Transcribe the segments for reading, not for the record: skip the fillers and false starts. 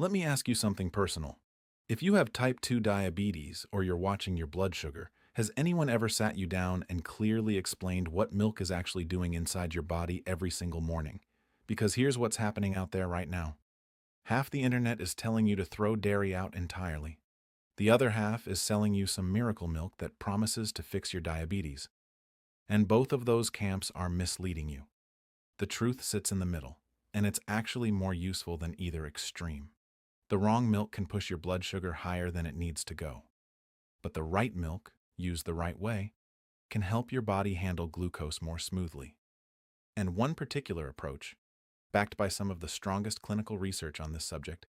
Let me ask you something personal. If you have type 2 diabetes or you're watching your blood sugar, has anyone ever sat you down and clearly explained what milk is actually doing inside your body every single morning? Because here's what's happening out there right now. Half the internet is telling you to throw dairy out entirely. The other half is selling you some miracle milk that promises to fix your diabetes. And both of those camps are misleading you. The truth sits in the middle, and it's actually more useful than either extreme. The wrong milk can push your blood sugar higher than it needs to go. But the right milk, used the right way, can help your body handle glucose more smoothly. And one particular approach, backed by some of the strongest clinical research on this subject,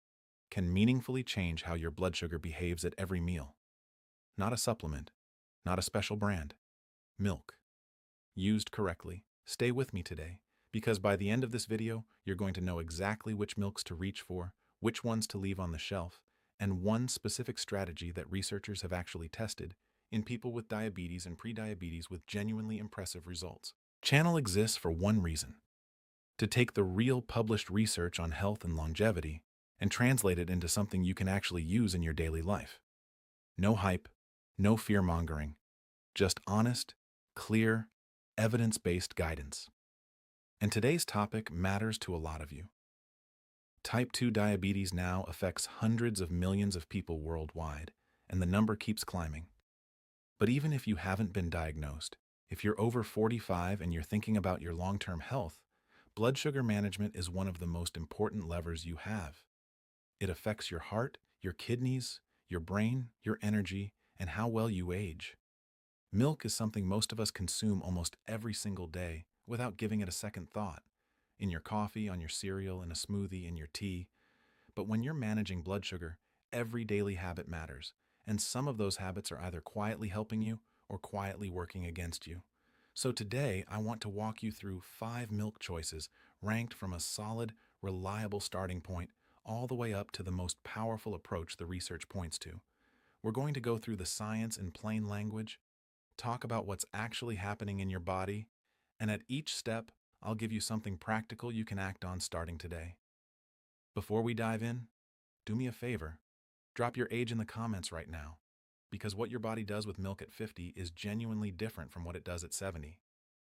can meaningfully change how your blood sugar behaves at every meal. Not a supplement, not a special brand. Milk. Used correctly. Stay with me today, because by the end of this video, you're going to know exactly which milks to reach for, which ones to leave on the shelf, and one specific strategy that researchers have actually tested in people with diabetes and prediabetes with genuinely impressive results. Channel exists for one reason: to take the real published research on health and longevity and translate it into something you can actually use in your daily life. No hype, no fear-mongering, just honest, clear, evidence-based guidance. And today's topic matters to a lot of you. Type 2 diabetes now affects hundreds of millions of people worldwide, and the number keeps climbing. But even if you haven't been diagnosed, if you're over 45 and you're thinking about your long-term health, blood sugar management is one of the most important levers you have. It affects your heart, your kidneys, your brain, your energy, and how well you age. Milk is something most of us consume almost every single day without giving it a second thought. In your coffee, on your cereal, in a smoothie, in your tea. But when you're managing blood sugar, every daily habit matters, and some of those habits are either quietly helping you or quietly working against you. So today, I want to walk you through 5 milk choices ranked from a solid, reliable starting point all the way up to the most powerful approach the research points to. We're going to go through the science in plain language, talk about what's actually happening in your body, and at each step, I'll give you something practical you can act on starting today. Before we dive in, do me a favor. Drop your age in the comments right now, because what your body does with milk at 50 is genuinely different from what it does at 70.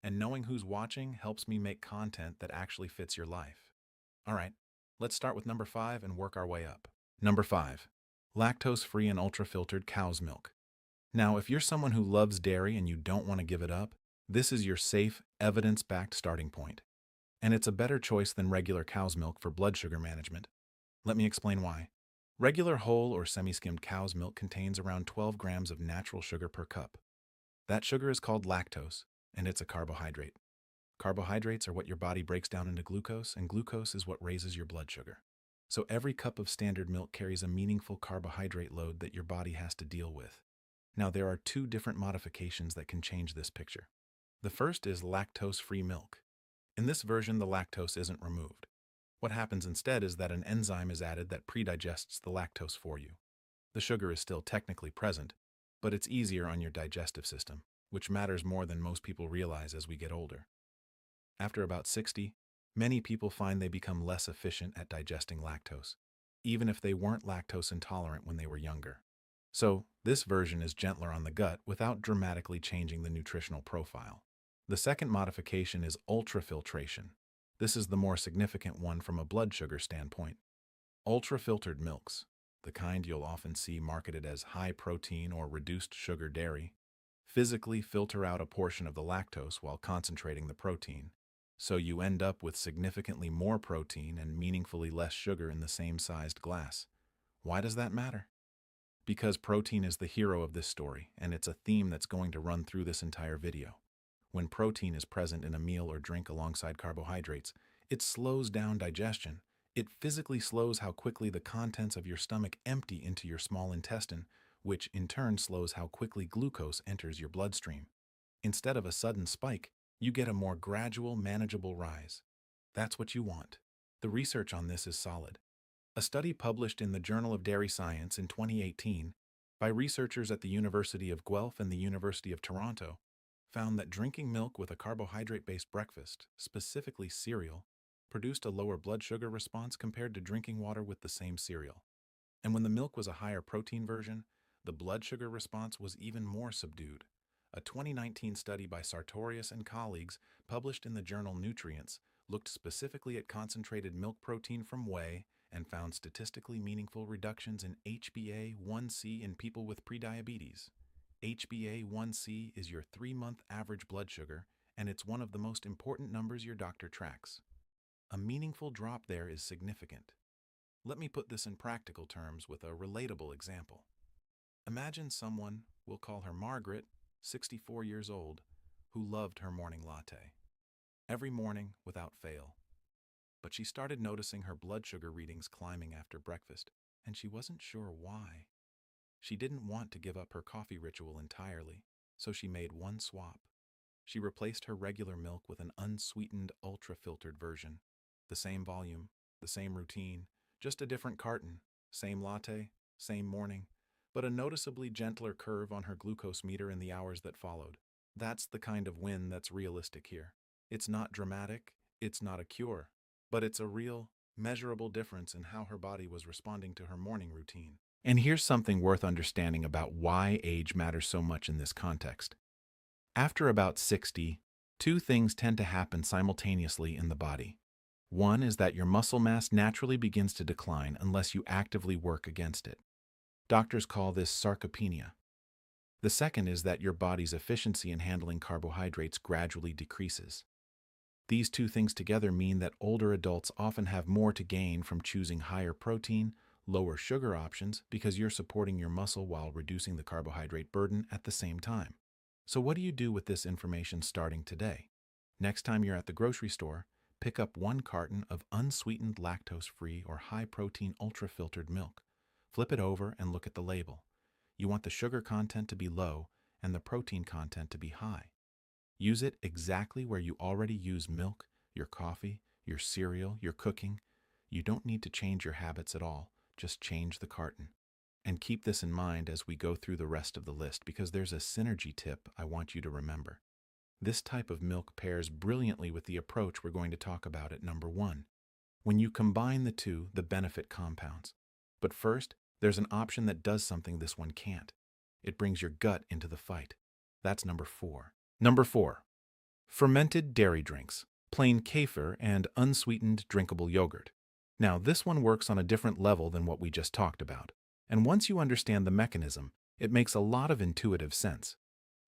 And knowing who's watching helps me make content that actually fits your life. All right, let's start with number 5 and work our way up. Number 5, lactose-free and ultra-filtered cow's milk. Now, if you're someone who loves dairy and you don't want to give it up, this is your safe, evidence-backed starting point. And it's a better choice than regular cow's milk for blood sugar management. Let me explain why. Regular whole or semi-skimmed cow's milk contains around 12 grams of natural sugar per cup. That sugar is called lactose, and it's a carbohydrate. Carbohydrates are what your body breaks down into glucose, and glucose is what raises your blood sugar. So every cup of standard milk carries a meaningful carbohydrate load that your body has to deal with. Now, there are 2 different modifications that can change this picture. The first is lactose-free milk. In this version, the lactose isn't removed. What happens instead is that an enzyme is added that predigests the lactose for you. The sugar is still technically present, but it's easier on your digestive system, which matters more than most people realize as we get older. After about 60, many people find they become less efficient at digesting lactose, even if they weren't lactose intolerant when they were younger. So, this version is gentler on the gut without dramatically changing the nutritional profile. The second modification is ultrafiltration. This is the more significant one from a blood sugar standpoint. Ultra-filtered milks, the kind you'll often see marketed as high-protein or reduced-sugar dairy, physically filter out a portion of the lactose while concentrating the protein, so you end up with significantly more protein and meaningfully less sugar in the same sized glass. Why does that matter? Because protein is the hero of this story, and it's a theme that's going to run through this entire video. When protein is present in a meal or drink alongside carbohydrates, it slows down digestion. It physically slows how quickly the contents of your stomach empty into your small intestine, which in turn slows how quickly glucose enters your bloodstream. Instead of a sudden spike, you get a more gradual, manageable rise. That's what you want. The research on this is solid. A study published in the Journal of Dairy Science in 2018 by researchers at the University of Guelph and the University of Toronto found that drinking milk with a carbohydrate-based breakfast, specifically cereal, produced a lower blood sugar response compared to drinking water with the same cereal. And when the milk was a higher protein version, the blood sugar response was even more subdued. A 2019 study by Sartorius and colleagues, published in the journal Nutrients, looked specifically at concentrated milk protein from whey and found statistically meaningful reductions in HbA1c in people with prediabetes. HbA1c is your 3-month average blood sugar, and it's one of the most important numbers your doctor tracks. A meaningful drop there is significant. Let me put this in practical terms with a relatable example. Imagine someone, we'll call her Margaret, 64 years old, who loved her morning latte. Every morning, without fail. But she started noticing her blood sugar readings climbing after breakfast, and she wasn't sure why. She didn't want to give up her coffee ritual entirely, so she made one swap. She replaced her regular milk with an unsweetened, ultra-filtered version. The same volume, the same routine, just a different carton, same latte, same morning, but a noticeably gentler curve on her glucose meter in the hours that followed. That's the kind of win that's realistic here. It's not dramatic, it's not a cure, but it's a real, measurable difference in how her body was responding to her morning routine. And here's something worth understanding about why age matters so much in this context. After about 60, two things tend to happen simultaneously in the body. One is that your muscle mass naturally begins to decline unless you actively work against it. Doctors call this sarcopenia. The second is that your body's efficiency in handling carbohydrates gradually decreases. These two things together mean that older adults often have more to gain from choosing higher protein, lower sugar options because you're supporting your muscle while reducing the carbohydrate burden at the same time. So what do you do with this information starting today? Next time you're at the grocery store, pick up 1 carton of unsweetened lactose-free or high-protein ultra-filtered milk. Flip it over and look at the label. You want the sugar content to be low and the protein content to be high. Use it exactly where you already use milk, your coffee, your cereal, your cooking. You don't need to change your habits at all, just change the carton. And keep this in mind as we go through the rest of the list because there's a synergy tip I want you to remember. This type of milk pairs brilliantly with the approach we're going to talk about at number 1. When you combine the two, the benefit compounds. But first, there's an option that does something this one can't. It brings your gut into the fight. That's number 4. Number 4. Fermented dairy drinks, plain kefir and unsweetened drinkable yogurt. Now, this one works on a different level than what we just talked about. And once you understand the mechanism, it makes a lot of intuitive sense.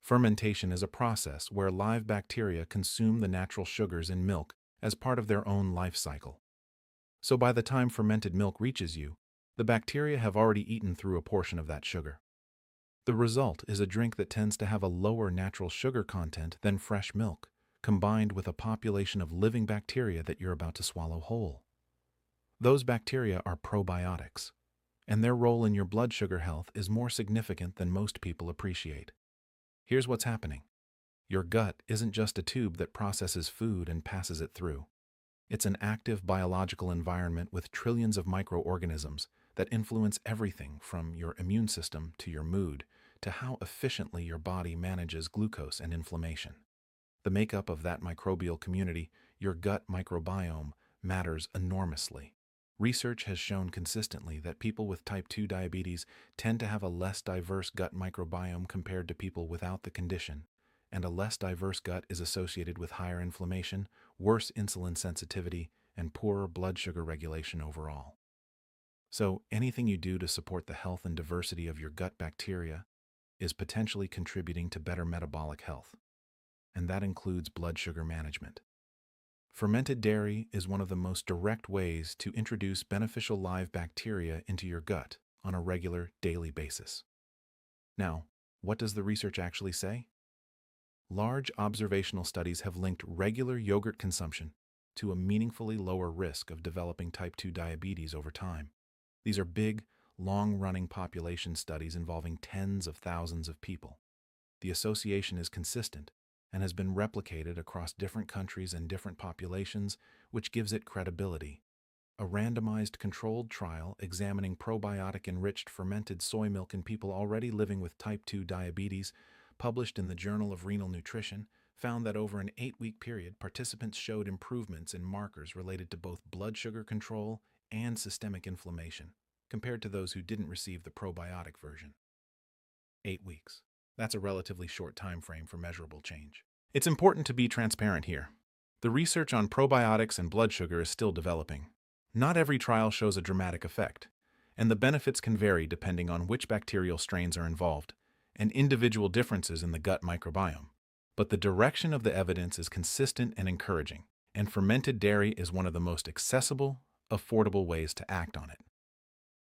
Fermentation is a process where live bacteria consume the natural sugars in milk as part of their own life cycle. So by the time fermented milk reaches you, the bacteria have already eaten through a portion of that sugar. The result is a drink that tends to have a lower natural sugar content than fresh milk, combined with a population of living bacteria that you're about to swallow whole. Those bacteria are probiotics, and their role in your blood sugar health is more significant than most people appreciate. Here's what's happening. Your gut isn't just a tube that processes food and passes it through. It's an active biological environment with trillions of microorganisms that influence everything from your immune system to your mood to how efficiently your body manages glucose and inflammation. The makeup of that microbial community, your gut microbiome, matters enormously. Research has shown consistently that people with type 2 diabetes tend to have a less diverse gut microbiome compared to people without the condition, and a less diverse gut is associated with higher inflammation, worse insulin sensitivity, and poorer blood sugar regulation overall. So anything you do to support the health and diversity of your gut bacteria is potentially contributing to better metabolic health, and that includes blood sugar management. Fermented dairy is one of the most direct ways to introduce beneficial live bacteria into your gut on a regular, daily basis. Now, what does the research actually say? Large observational studies have linked regular yogurt consumption to a meaningfully lower risk of developing type 2 diabetes over time. These are big, long-running population studies involving tens of thousands of people. The association is consistent and has been replicated across different countries and different populations, which gives it credibility. A randomized controlled trial examining probiotic-enriched fermented soy milk in people already living with type 2 diabetes, published in the Journal of Renal Nutrition, found that over an 8-week period, participants showed improvements in markers related to both blood sugar control and systemic inflammation, compared to those who didn't receive the probiotic version. 8 weeks. That's a relatively short time frame for measurable change. It's important to be transparent here. The research on probiotics and blood sugar is still developing. Not every trial shows a dramatic effect, and the benefits can vary depending on which bacterial strains are involved and individual differences in the gut microbiome. But the direction of the evidence is consistent and encouraging, and fermented dairy is one of the most accessible, affordable ways to act on it.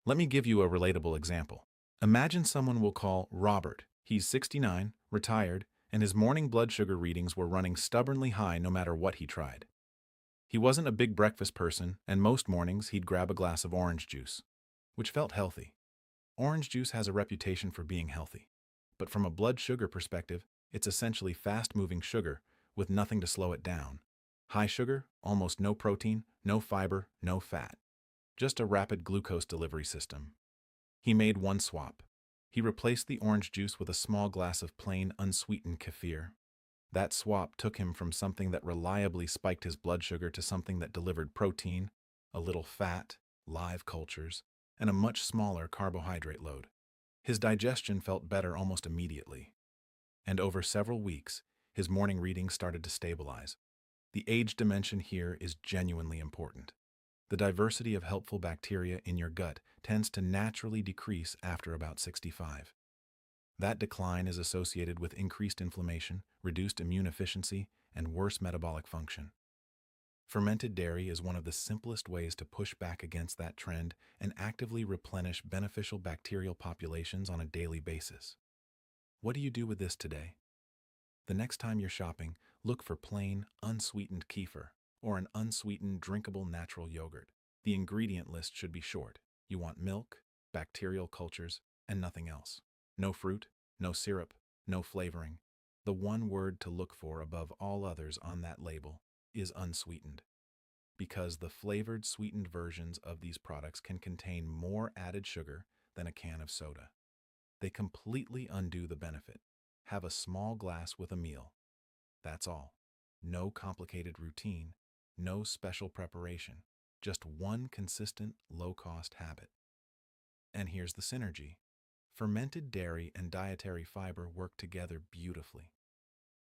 Let me give you a relatable example. Imagine someone we'll call Robert. He's 69, retired, and his morning blood sugar readings were running stubbornly high no matter what he tried. He wasn't a big breakfast person, and most mornings he'd grab a glass of orange juice, which felt healthy. Orange juice has a reputation for being healthy, but from a blood sugar perspective, it's essentially fast-moving sugar with nothing to slow it down. High sugar, almost no protein, no fiber, no fat. Just a rapid glucose delivery system. He made one swap. He replaced the orange juice with a small glass of plain, unsweetened kefir. That swap took him from something that reliably spiked his blood sugar to something that delivered protein, a little fat, live cultures, and a much smaller carbohydrate load. His digestion felt better almost immediately. And over several weeks, his morning readings started to stabilize. The age dimension here is genuinely important. The diversity of helpful bacteria in your gut tends to naturally decrease after about 65. That decline is associated with increased inflammation, reduced immune efficiency, and worse metabolic function. Fermented dairy is one of the simplest ways to push back against that trend and actively replenish beneficial bacterial populations on a daily basis. What do you do with this today? The next time you're shopping, look for plain, unsweetened kefir or an unsweetened, drinkable natural yogurt. The ingredient list should be short. You want milk, bacterial cultures, and nothing else. No fruit, no syrup, no flavoring. The one word to look for above all others on that label is unsweetened, because the flavored sweetened versions of these products can contain more added sugar than a can of soda. They completely undo the benefit. Have a small glass with a meal. That's all. No complicated routine, no special preparation, just one consistent, low-cost habit. And here's the synergy. Fermented dairy and dietary fiber work together beautifully.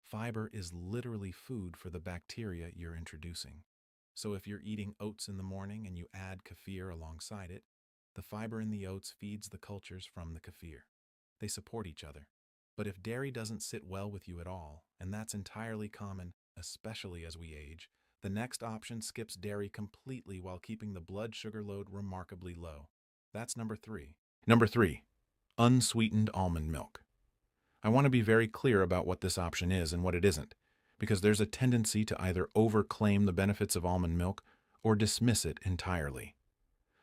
Fiber is literally food for the bacteria you're introducing. So if you're eating oats in the morning and you add kefir alongside it, the fiber in the oats feeds the cultures from the kefir. They support each other. But if dairy doesn't sit well with you at all, and that's entirely common, especially as we age, the next option skips dairy completely while keeping the blood sugar load remarkably low. That's number 3. Number 3, unsweetened almond milk. I want to be very clear about what this option is and what it isn't, because there's a tendency to either overclaim the benefits of almond milk or dismiss it entirely.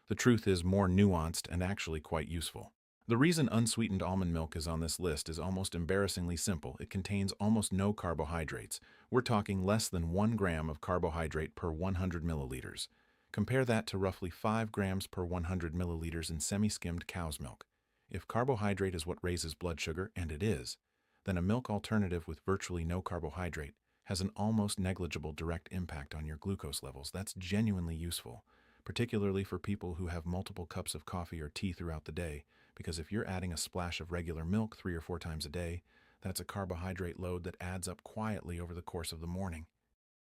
The truth is more nuanced and actually quite useful. The reason unsweetened almond milk is on this list is almost embarrassingly simple. It contains almost no carbohydrates. We're talking less than 1 gram of carbohydrate per 100 milliliters. Compare that to roughly 5 grams per 100 milliliters in semi-skimmed cow's milk. If carbohydrate is what raises blood sugar, and it is, then a milk alternative with virtually no carbohydrate has an almost negligible direct impact on your glucose levels. That's genuinely useful, particularly for people who have multiple cups of coffee or tea throughout the day, because if you're adding a splash of regular milk 3 or 4 times a day, that's a carbohydrate load that adds up quietly over the course of the morning.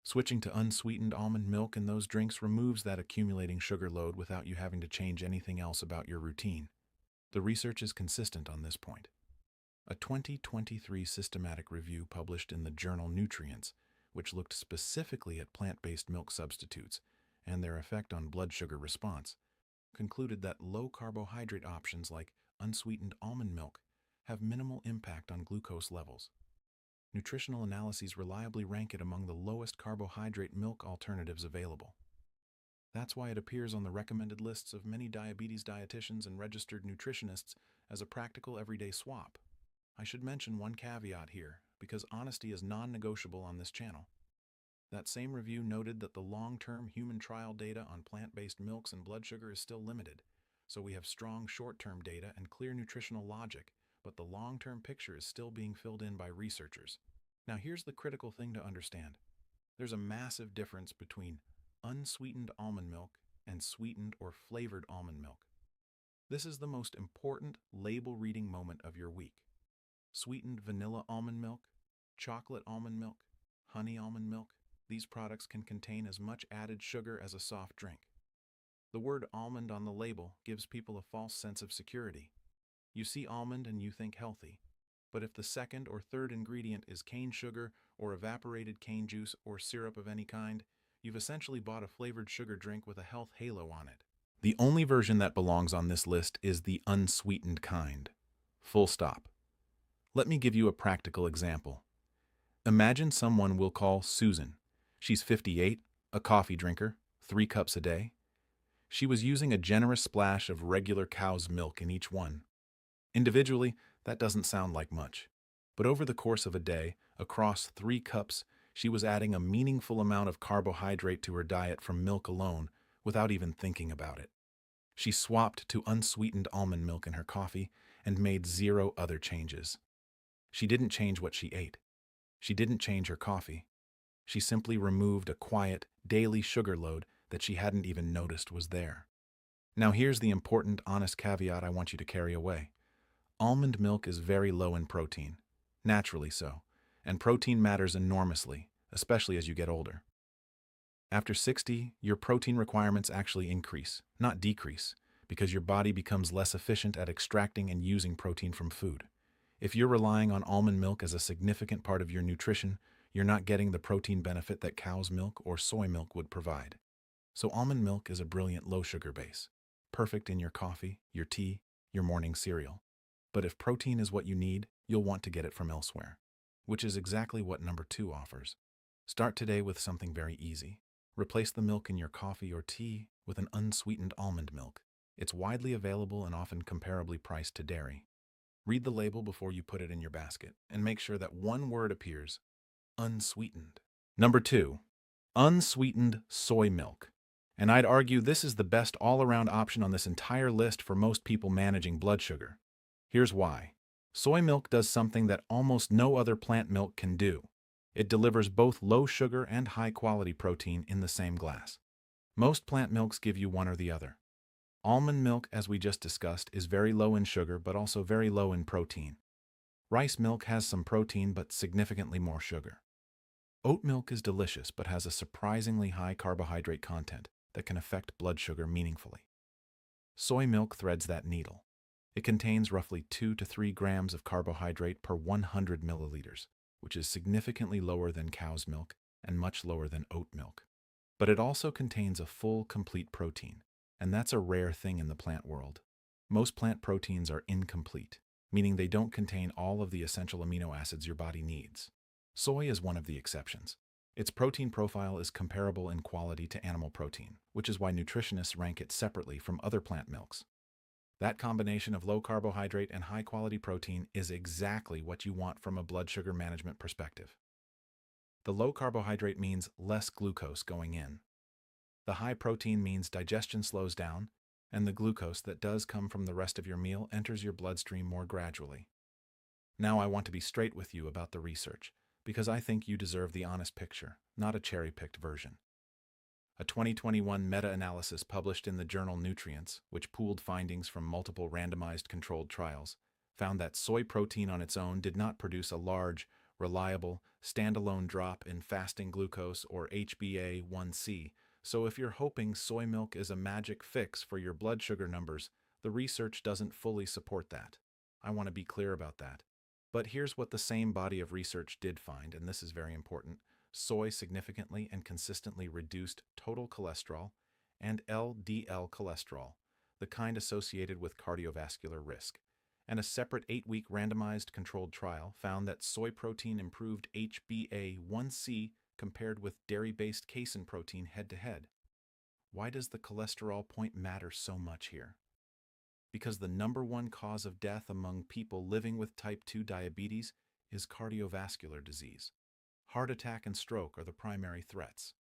Switching to unsweetened almond milk in those drinks removes that accumulating sugar load without you having to change anything else about your routine. The research is consistent on this point. A 2023 systematic review published in the journal Nutrients, which looked specifically at plant-based milk substitutes and their effect on blood sugar response, concluded that low-carbohydrate options like unsweetened almond milk have minimal impact on glucose levels. Nutritional analyses reliably rank it among the lowest carbohydrate milk alternatives available. That's why it appears on the recommended lists of many diabetes dietitians and registered nutritionists as a practical everyday swap. I should mention one caveat here, because honesty is non-negotiable on this channel. That same review noted that the long-term human trial data on plant-based milks and blood sugar is still limited, so we have strong short-term data and clear nutritional logic, but the long-term picture is still being filled in by researchers. Now here's the critical thing to understand. There's a massive difference between unsweetened almond milk and sweetened or flavored almond milk. This is the most important label reading moment of your week. Sweetened vanilla almond milk, chocolate almond milk, honey almond milk, these products can contain as much added sugar as a soft drink. The word almond on the label gives people a false sense of security. You see almond and you think healthy. But if the second or third ingredient is cane sugar or evaporated cane juice or syrup of any kind, you've essentially bought a flavored sugar drink with a health halo on it. The only version that belongs on this list is the unsweetened kind. Full stop. Let me give you a practical example. Imagine someone we'll call Susan. She's 58, a coffee drinker, 3 cups a day. She was using a generous splash of regular cow's milk in each one. Individually, that doesn't sound like much. But over the course of a day, across 3 cups, she was adding a meaningful amount of carbohydrate to her diet from milk alone without even thinking about it. She swapped to unsweetened almond milk in her coffee and made 0 other changes. She didn't change what she ate. She didn't change her coffee. She simply removed a quiet, daily sugar load that she hadn't even noticed was there. Now here's the important, honest caveat I want you to carry away. Almond milk is very low in protein, naturally so, and protein matters enormously, especially as you get older. After 60, your protein requirements actually increase, not decrease, because your body becomes less efficient at extracting and using protein from food. If you're relying on almond milk as a significant part of your nutrition, you're not getting the protein benefit that cow's milk or soy milk would provide. So almond milk is a brilliant low-sugar base, perfect in your coffee, your tea, your morning cereal. But if protein is what you need, you'll want to get it from elsewhere, which is exactly what number 2 offers. Start today with something very easy. Replace the milk in your coffee or tea with an unsweetened almond milk. It's widely available and often comparably priced to dairy. Read the label before you put it in your basket, and make sure that one word appears: unsweetened. Number 2, unsweetened soy milk. And I'd argue this is the best all-around option on this entire list for most people managing blood sugar. Here's why. Soy milk does something that almost no other plant milk can do. It delivers both low sugar and high-quality protein in the same glass. Most plant milks give you one or the other. Almond milk, as we just discussed, is very low in sugar but also very low in protein. Rice milk has some protein but significantly more sugar. Oat milk is delicious but has a surprisingly high carbohydrate content that can affect blood sugar meaningfully. Soy milk threads that needle. It contains roughly 2 to 3 grams of carbohydrate per 100 milliliters, which is significantly lower than cow's milk and much lower than oat milk. But it also contains a full, complete protein, and that's a rare thing in the plant world. Most plant proteins are incomplete, meaning they don't contain all of the essential amino acids your body needs. Soy is one of the exceptions. Its protein profile is comparable in quality to animal protein, which is why nutritionists rank it separately from other plant milks. That combination of low carbohydrate and high-quality protein is exactly what you want from a blood sugar management perspective. The low carbohydrate means less glucose going in. The high protein means digestion slows down, and the glucose that does come from the rest of your meal enters your bloodstream more gradually. Now I want to be straight with you about the research, because I think you deserve the honest picture, not a cherry-picked version. A 2021 meta-analysis published in the journal Nutrients, which pooled findings from multiple randomized controlled trials, found that soy protein on its own did not produce a large, reliable, standalone drop in fasting glucose or HbA1c. So if you're hoping soy milk is a magic fix for your blood sugar numbers, the research doesn't fully support that. I want to be clear about that. But here's what the same body of research did find, and this is very important. Soy significantly and consistently reduced total cholesterol and LDL cholesterol, the kind associated with cardiovascular risk. And a separate 8-week randomized controlled trial found that soy protein improved HbA1c compared with dairy-based casein protein head-to-head. Why does the cholesterol point matter so much here? Because the number 1 cause of death among people living with type 2 diabetes is cardiovascular disease. Heart attack and stroke are the primary threats.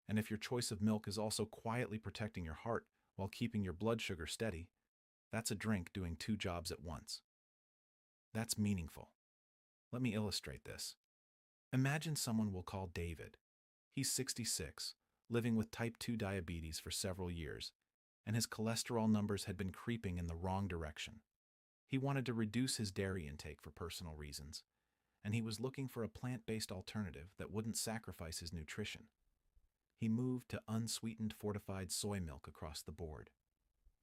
And if your choice of milk is also quietly protecting your heart while keeping your blood sugar steady, that's a drink doing 2 jobs at once. That's meaningful. Let me illustrate this. Imagine someone we'll call David. He's 66, living with type 2 diabetes for several years, and his cholesterol numbers had been creeping in the wrong direction. He wanted to reduce his dairy intake for personal reasons, and he was looking for a plant-based alternative that wouldn't sacrifice his nutrition. He moved to unsweetened fortified soy milk across the board.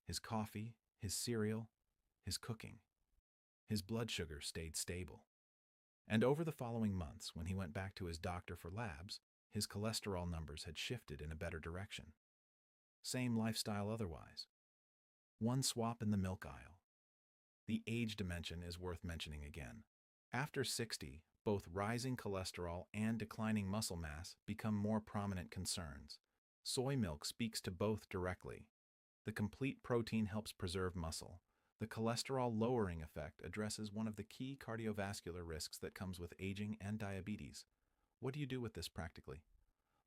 His coffee, his cereal, his cooking. His blood sugar stayed stable. And over the following months, when he went back to his doctor for labs, his cholesterol numbers had shifted in a better direction. Same lifestyle otherwise. One swap in the milk aisle. The age dimension is worth mentioning again. After 60, both rising cholesterol and declining muscle mass become more prominent concerns. Soy milk speaks to both directly. The complete protein helps preserve muscle. The cholesterol-lowering effect addresses one of the key cardiovascular risks that comes with aging and diabetes. What do you do with this practically?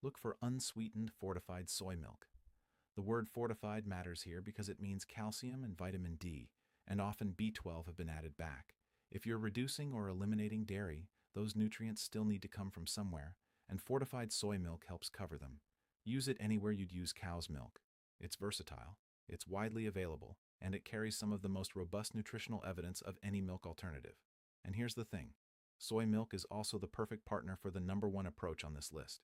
Look for unsweetened fortified soy milk. The word fortified matters here because it means calcium and vitamin D, and often B12 have been added back. If you're reducing or eliminating dairy, those nutrients still need to come from somewhere, and fortified soy milk helps cover them. Use it anywhere you'd use cow's milk. It's versatile, it's widely available, and it carries some of the most robust nutritional evidence of any milk alternative. And here's the thing. Soy milk is also the perfect partner for the number one approach on this list.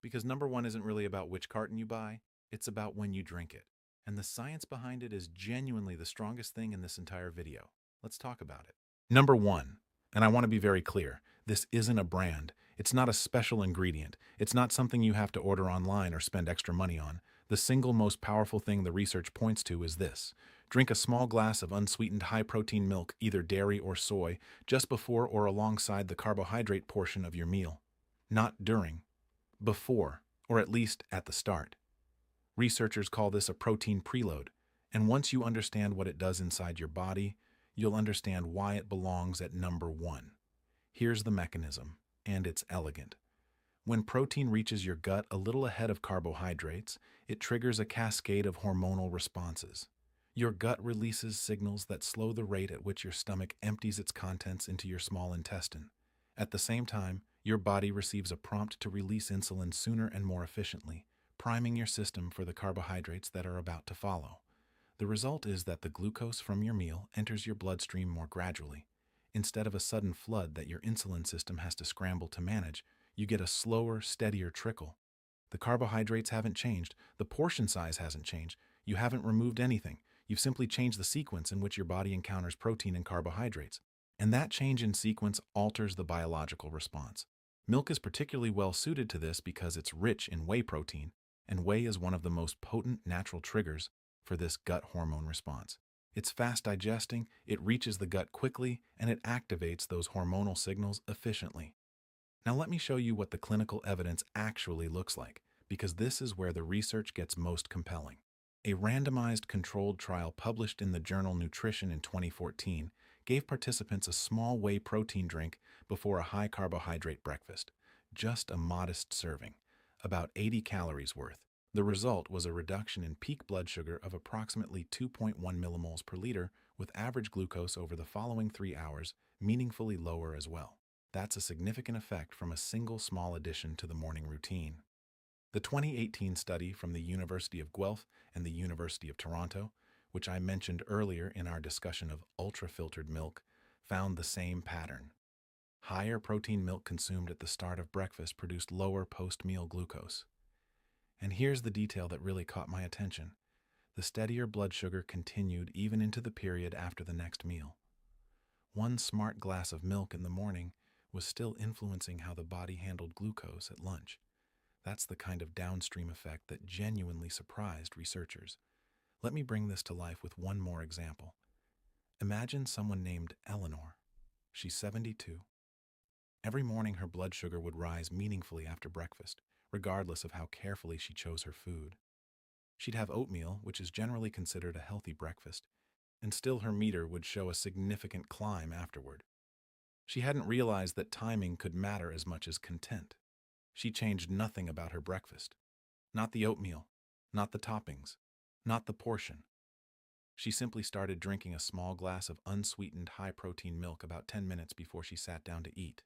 Because number one isn't really about which carton you buy, it's about when you drink it. And the science behind it is genuinely the strongest thing in this entire video. Let's talk about it. Number one, and I want to be very clear, this isn't a brand. It's not a special ingredient. It's not something you have to order online or spend extra money on. The single most powerful thing the research points to is this. Drink a small glass of unsweetened high-protein milk, either dairy or soy, just before or alongside the carbohydrate portion of your meal. Not during, before, or at least at the start. Researchers call this a protein preload, and once you understand what it does inside your body, you'll understand why it belongs at number one. Here's the mechanism, and it's elegant. When protein reaches your gut a little ahead of carbohydrates, it triggers a cascade of hormonal responses. Your gut releases signals that slow the rate at which your stomach empties its contents into your small intestine. At the same time, your body receives a prompt to release insulin sooner and more efficiently, priming your system for the carbohydrates that are about to follow. The result is that the glucose from your meal enters your bloodstream more gradually. Instead of a sudden flood that your insulin system has to scramble to manage, you get a slower, steadier trickle. The carbohydrates haven't changed, the portion size hasn't changed, you haven't removed anything. You've simply changed the sequence in which your body encounters protein and carbohydrates. And that change in sequence alters the biological response. Milk is particularly well suited to this because it's rich in whey protein, and whey is one of the most potent natural triggers for this gut hormone response. It's fast digesting, it reaches the gut quickly, and it activates those hormonal signals efficiently. Now let me show you what the clinical evidence actually looks like, because this is where the research gets most compelling. A randomized controlled trial published in the journal Nutrition in 2014 gave participants a small whey protein drink before a high-carbohydrate breakfast, just a modest serving, about 80 calories worth. The result was a reduction in peak blood sugar of approximately 2.1 millimoles per liter, with average glucose over the following 3 hours meaningfully lower as well. That's a significant effect from a single small addition to the morning routine. The 2018 study from the University of Guelph and the University of Toronto, which I mentioned earlier in our discussion of ultra-filtered milk, found the same pattern. Higher protein milk consumed at the start of breakfast produced lower post-meal glucose. And here's the detail that really caught my attention. The steadier blood sugar continued even into the period after the next meal. One smart glass of milk in the morning was still influencing how the body handled glucose at lunch. That's the kind of downstream effect that genuinely surprised researchers. Let me bring this to life with one more example. Imagine someone named Eleanor. She's 72. Every morning her blood sugar would rise meaningfully after breakfast, regardless of how carefully she chose her food. She'd have oatmeal, which is generally considered a healthy breakfast, and still her meter would show a significant climb afterward. She hadn't realized that timing could matter as much as content. She changed nothing about her breakfast. Not the oatmeal, not the toppings, not the portion. She simply started drinking a small glass of unsweetened high-protein milk about 10 minutes before she sat down to eat.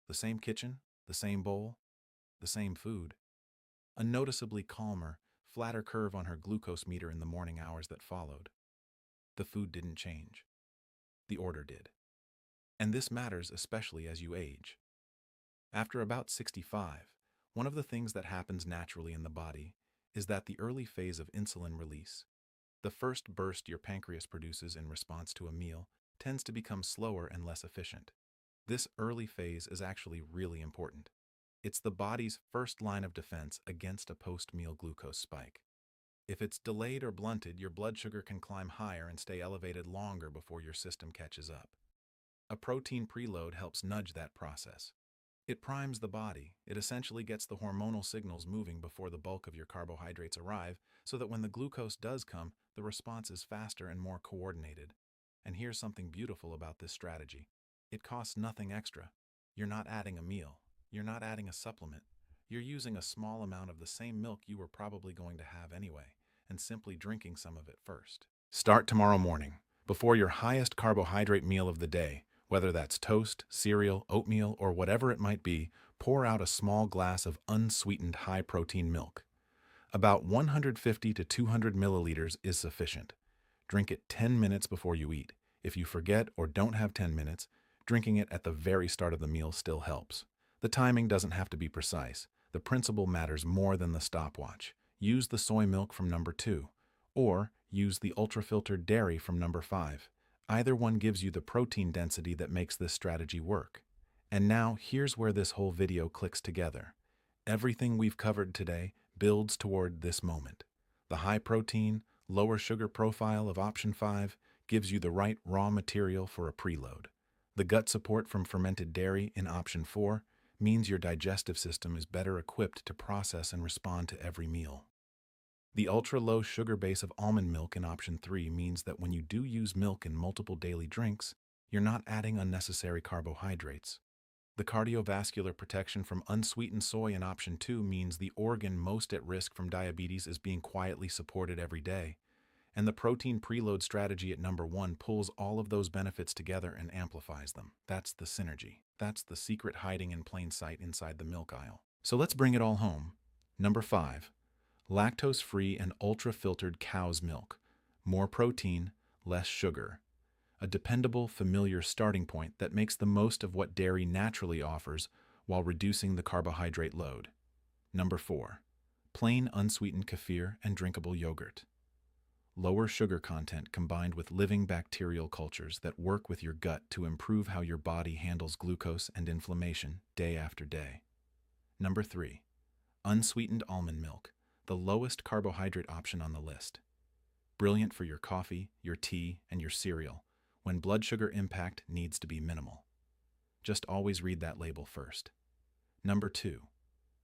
The same kitchen, The same bowl, the same food. A noticeably calmer, flatter curve on her glucose meter in the morning hours that followed. The food didn't change. The order did. And this matters especially as you age. After about 65, one of the things that happens naturally in the body is that the early phase of insulin release, the first burst your pancreas produces in response to a meal, tends to become slower and less efficient. This early phase is actually really important. It's the body's first line of defense against a post-meal glucose spike. If it's delayed or blunted, your blood sugar can climb higher and stay elevated longer before your system catches up. A protein preload helps nudge that process. It primes the body. It essentially gets the hormonal signals moving before the bulk of your carbohydrates arrive, so that when the glucose does come, the response is faster and more coordinated. And here's something beautiful about this strategy. It costs nothing extra. You're not adding a meal. You're not adding a supplement. You're using a small amount of the same milk you were probably going to have anyway, and simply drinking some of it first. Start tomorrow morning, before your highest carbohydrate meal of the day. Whether that's toast, cereal, oatmeal, or whatever it might be, pour out a small glass of unsweetened high-protein milk. About 150 to 200 milliliters is sufficient. Drink it 10 minutes before you eat. If you forget or don't have 10 minutes, drinking it at the very start of the meal still helps. The timing doesn't have to be precise. The principle matters more than the stopwatch. Use the soy milk from number 2, or use the ultra-filtered dairy from number 5. Either one gives you the protein density that makes this strategy work. And now, here's where this whole video clicks together. Everything we've covered today builds toward this moment. The high protein, lower sugar profile of option 5 gives you the right raw material for a preload. The gut support from fermented dairy in option 4 means your digestive system is better equipped to process and respond to every meal. The ultra-low sugar base of almond milk in option 3 means that when you do use milk in multiple daily drinks, you're not adding unnecessary carbohydrates. The cardiovascular protection from unsweetened soy in option 2 means the organ most at risk from diabetes is being quietly supported every day. And the protein preload strategy at number 1 pulls all of those benefits together and amplifies them. That's the synergy. That's the secret hiding in plain sight inside the milk aisle. So let's bring it all home. Number 5. Lactose-free and ultra-filtered cow's milk. More protein, less sugar. A dependable, familiar starting point that makes the most of what dairy naturally offers while reducing the carbohydrate load. Number 4. Plain unsweetened kefir and drinkable yogurt. Lower sugar content combined with living bacterial cultures that work with your gut to improve how your body handles glucose and inflammation day after day. Number 3. Unsweetened almond milk. The lowest carbohydrate option on the list. Brilliant for your coffee, your tea, and your cereal, when blood sugar impact needs to be minimal. Just always read that label first. Number 2.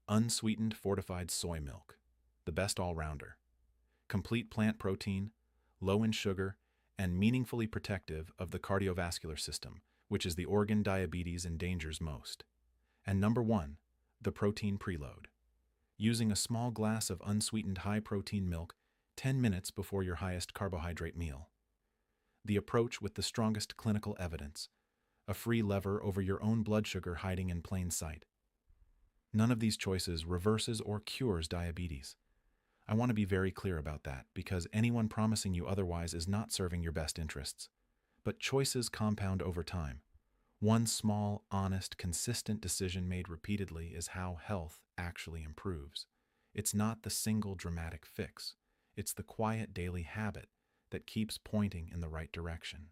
Unsweetened fortified soy milk. The best all-rounder. Complete plant protein, low in sugar, and meaningfully protective of the cardiovascular system, which is the organ diabetes endangers most. And number 1. The protein preload. Using a small glass of unsweetened high-protein milk 10 minutes before your highest carbohydrate meal. The approach with the strongest clinical evidence. A free lever over your own blood sugar hiding in plain sight. None of these choices reverses or cures diabetes. I want to be very clear about that, because anyone promising you otherwise is not serving your best interests. But choices compound over time. One small, honest, consistent decision made repeatedly is how health actually improves. It's not the single dramatic fix. It's the quiet daily habit that keeps pointing in the right direction.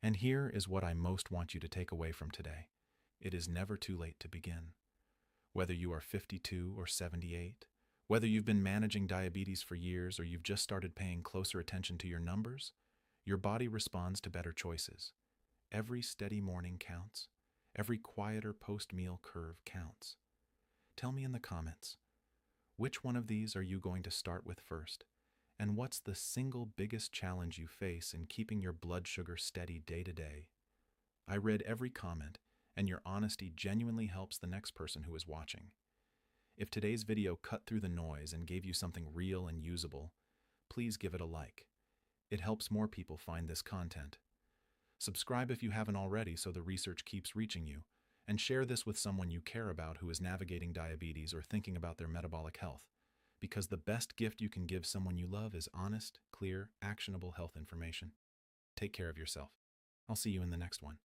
And here is what I most want you to take away from today. It is never too late to begin. Whether you are 52 or 78, whether you've been managing diabetes for years or you've just started paying closer attention to your numbers, your body responds to better choices. Every steady morning counts. Every quieter post-meal curve counts. Tell me in the comments, which one of these are you going to start with first? And what's the single biggest challenge you face in keeping your blood sugar steady day to day? I read every comment, and your honesty genuinely helps the next person who is watching. If today's video cut through the noise and gave you something real and usable, please give it a like. It helps more people find this content. Subscribe if you haven't already so the research keeps reaching you. And share this with someone you care about who is navigating diabetes or thinking about their metabolic health. Because the best gift you can give someone you love is honest, clear, actionable health information. Take care of yourself. I'll see you in the next one.